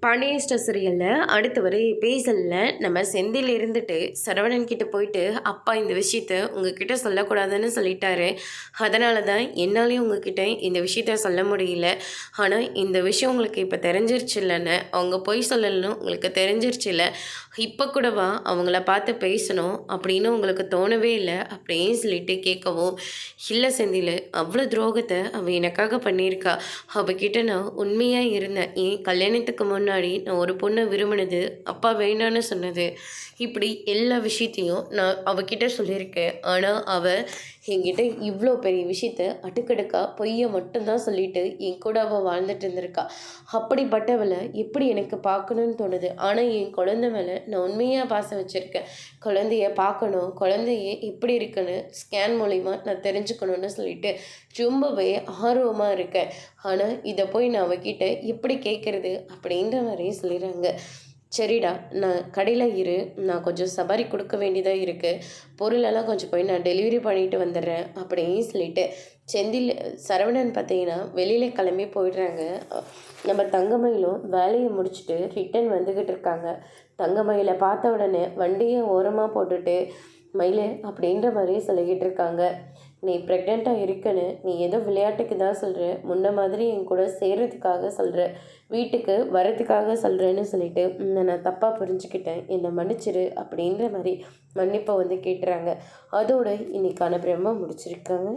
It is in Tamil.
பாண்டியன் ஸ்டோர் சீரியலில் அடுத்து வரை பேசலில் நம்ம செந்தில் இருந்துட்டு சரவணன் கிட்ட போயிட்டு அப்பா இந்த விஷயத்த உங்ககிட்ட சொல்லக்கூடாதுன்னு சொல்லிட்டாரு. அதனால தான் என்னாலேயும் உங்ககிட்ட இந்த விஷயத்த சொல்ல முடியல. ஆனால் இந்த விஷயம் உங்களுக்கு இப்போ தெரிஞ்சிருச்சு இல்லைன்னு அவங்க பொய் சொல்லலன்னு உங்களுக்கு தெரிஞ்சிருச்சு இல்லை. இப்போ கூடவா அவங்கள பார்த்து பேசணும் அப்படின்னு உங்களுக்கு தோணவே இல்லை அப்படின்னு சொல்லிட்டு கேட்கவும், இல்லை செந்தில் அவ்வளோ துரோகத்தை அவள் எனக்காக பண்ணியிருக்கா. அவகிட்ட நான் உண்மையாக இருந்தேன். ஏன் கல்யாணத்துக்கு முன்னாடி நான் ஒரு பொண்ணை விரும்பினது அப்பா வேண்டான்னு சொன்னது, இப்படி எல்லா விஷயத்தையும் நான் அவகிட்ட சொல்லியிருக்கேன். ஆனால் அவள் என்கிட்ட இவ்வளோ பெரிய விஷயத்த அடுக்கடுக்கா பொய்யை மட்டும்தான் சொல்லிட்டு என் கூட அவள் வாழ்ந்துட்டு இருந்திருக்கா. அப்படிப்பட்டவளை எப்படி எனக்கு பார்க்கணுன்னு தோணுது. ஆனால் என் குழந்தை மேலே நான் உண்மையாக பாசம் வச்சுருக்கேன். குழந்தைய பார்க்கணும், குழந்தைய எப்படி இருக்குன்னு ஸ்கேன் மூலிமா நான் தெரிஞ்சுக்கணுன்னு சொல்லிட்டு ரொம்பவே ஆர்வமாக இருக்கேன். ஆனால் இதை போய் நான் அவகிட்ட எப்படி கேட்குறது அப்படின்ற மாதிரியே சொல்லிடுறாங்க. சரிடா, நான் கடையில் இரு, நான் கொஞ்சம் சவாரி கொடுக்க வேண்டியதாக இருக்குது, பொருளெல்லாம் கொஞ்சம் போய் நான் டெலிவரி பண்ணிட்டு வந்துடுறேன் அப்படின்னு சொல்லிட்டு செந்தில் சரவணன் பார்த்தீங்கன்னா வெளியில் கிளம்பி போயிடுறாங்க. நம்ம தங்கமயிலும் வேலையை முடிச்சுட்டு ரிட்டன் வந்துக்கிட்டு இருக்காங்க. தங்கமயிலை பார்த்த உடனே வண்டியை ஓரமாக போட்டுட்டு மயிலே அப்படின்ற மாதிரி சொல்லிக்கிட்டு இருக்காங்க. நீ ப்ரெக்னெண்ட்டாக இருக்குன்னு நீ ஏதோ விளையாட்டுக்கு தான் சொல்கிற, முன்ன மாதிரி என் கூட சேர்கிறதுக்காக சொல்கிற, வீட்டுக்கு வரதுக்காக சொல்கிறேன்னு சொல்லிட்டு நான் தப்பாக புரிஞ்சுக்கிட்டேன், என்னை மன்னிச்சிரு அப்படின்ற மாதிரி மன்னிப்பை வந்து கேட்டுறாங்க. அதோடு இன்னைக்கான பிரம்ம முடிச்சிருக்காங்க.